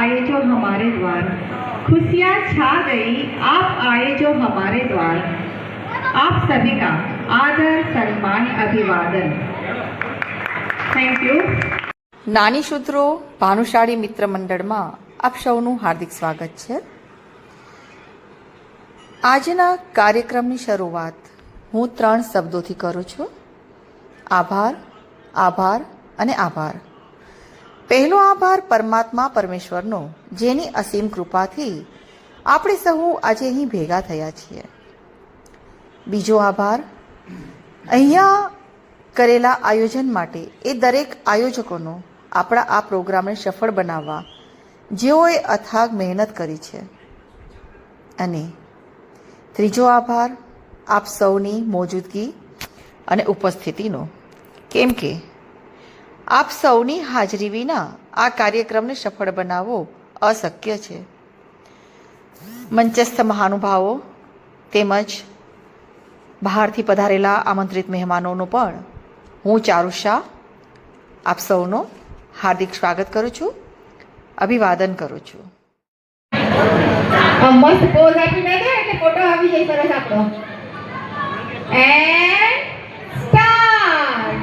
आए जो हमारे द्वार, खुशियाँ छा गई आप आए जो हमारे द्वार। आप सभी का आदर सम्मान अभिवादन। Thank you. નાની સૂત્રો ભાનુશાળી મિત્ર મંડળમાં આપ સૌનું હાર્દિક સ્વાગત છે. આજના કાર્યક્રમની શરૂઆત હું 3 શબ્દોથી કરું છું: આભાર, આભાર અને આભાર. પહેલો આભાર પરમાત્મા પરમેશ્વરનો, જેની અસીમ કૃપાથી આપણે સહુ આજે અહીં ભેગા થયા છીએ. બીજો આભાર અહીંયા કરેલા આયોજન માટે એ દરેક આયોજકોનો, આપણા આ પ્રોગ્રામને સફળ બનાવવા જેઓએ અથાગ મહેનત કરી છે. અને ત્રીજો આભાર આપ સૌની મોજૂદગી અને ઉપસ્થિતિનો, કેમ કે આપ સૌની હાજરી વિના આ કાર્યક્રમને સફળ બનાવવો અશક્ય છે. મંચસ્થ મહાનુભાવો તેમજ બહારથી પધારેલા આમંત્રિત મહેમાનોનું પણ હું ચારુ શાહ આપ સૌનો હાર્દિક સ્વાગત કરું છું, અભિવાદન કરું છું. મસ્ત પોઝ આપીને દે એટલે ફોટો આવી જાય સરસ આપણો. And start.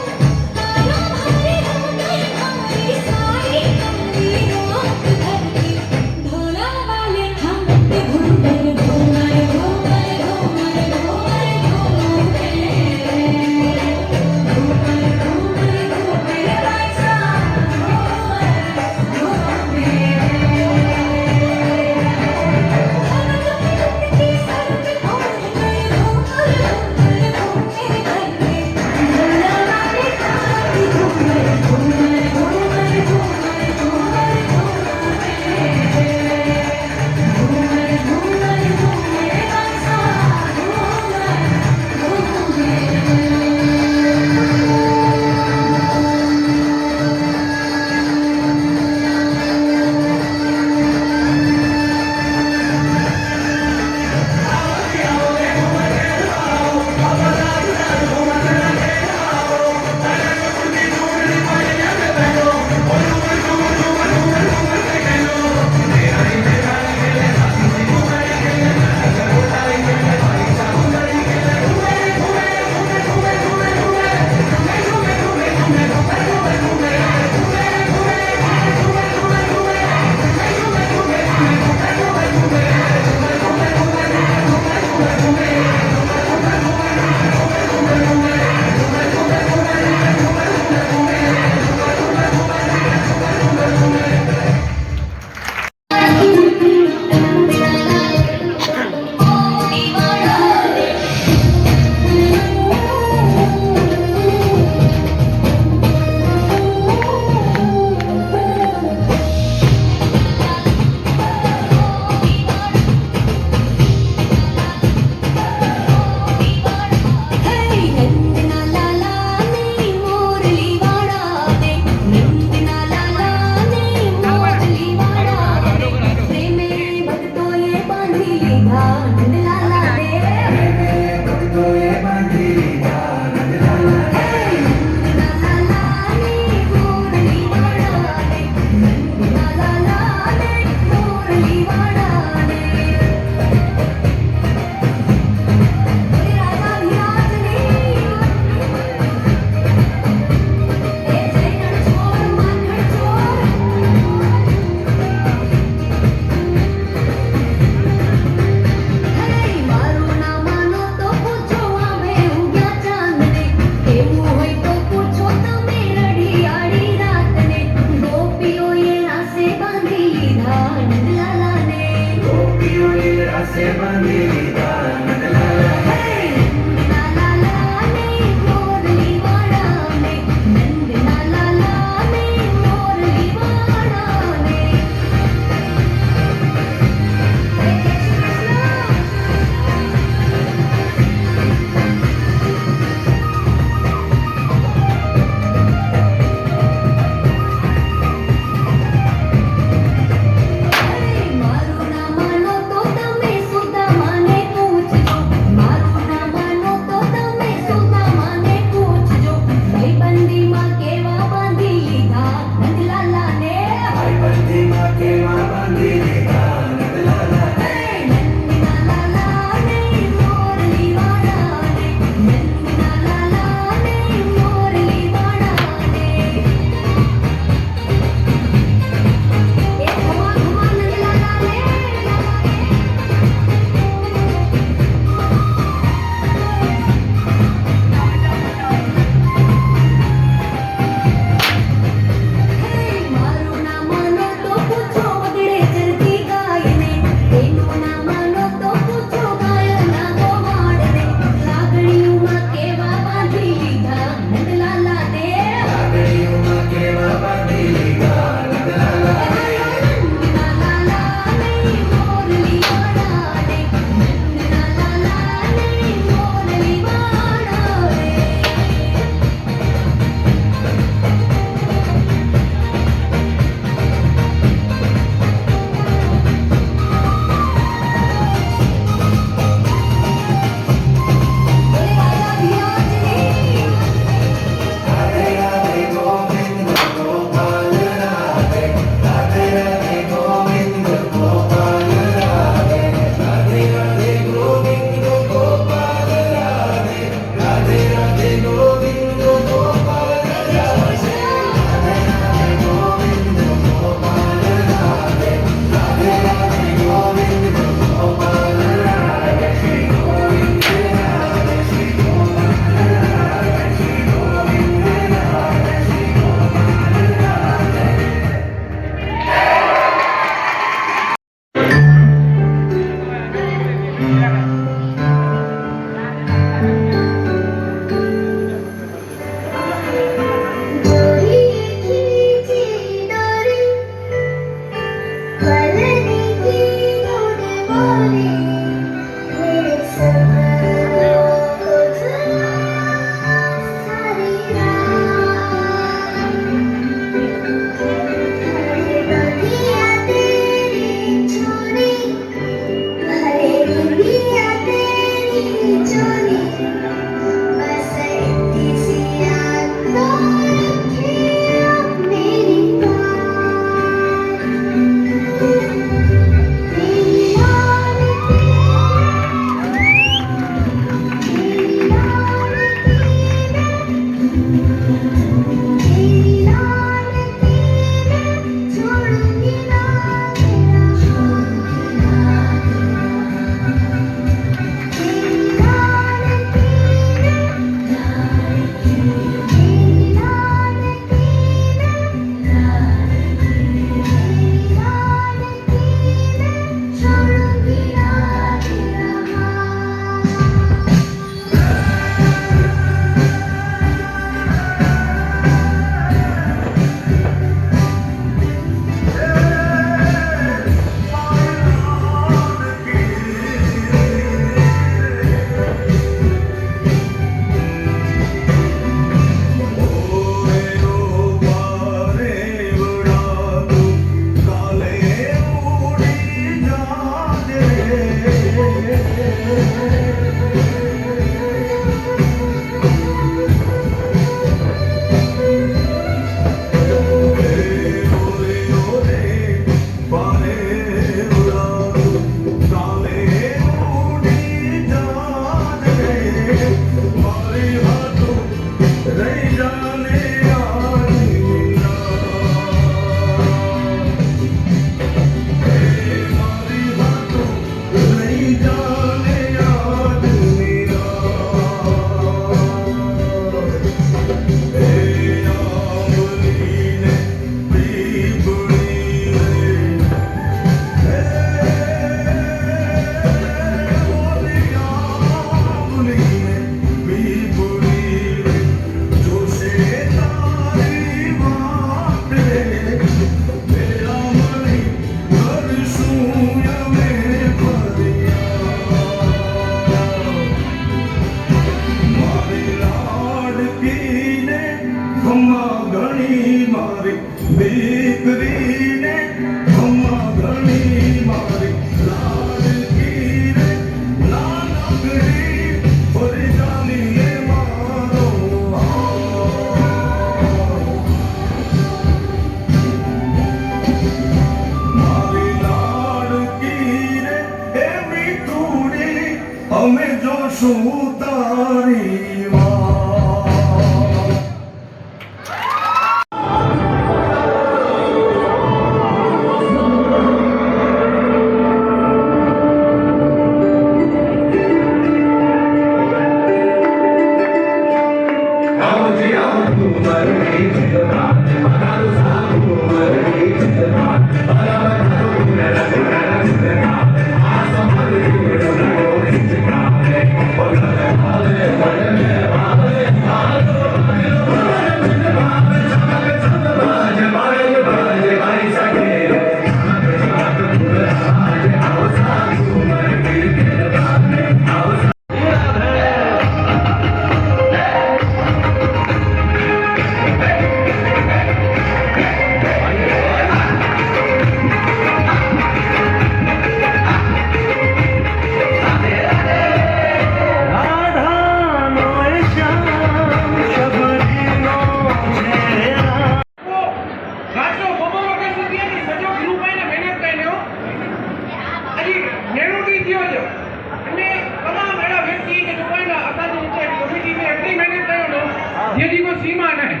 જેથી કોઈ સીમા નહીં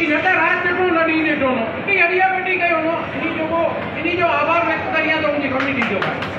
એ નતા રાત નટો લડીને ટોનો એ અડિયા બેટી ગયો નો એની જો આભાર વ્યક્ત કર્યા તો હું કમિટી જો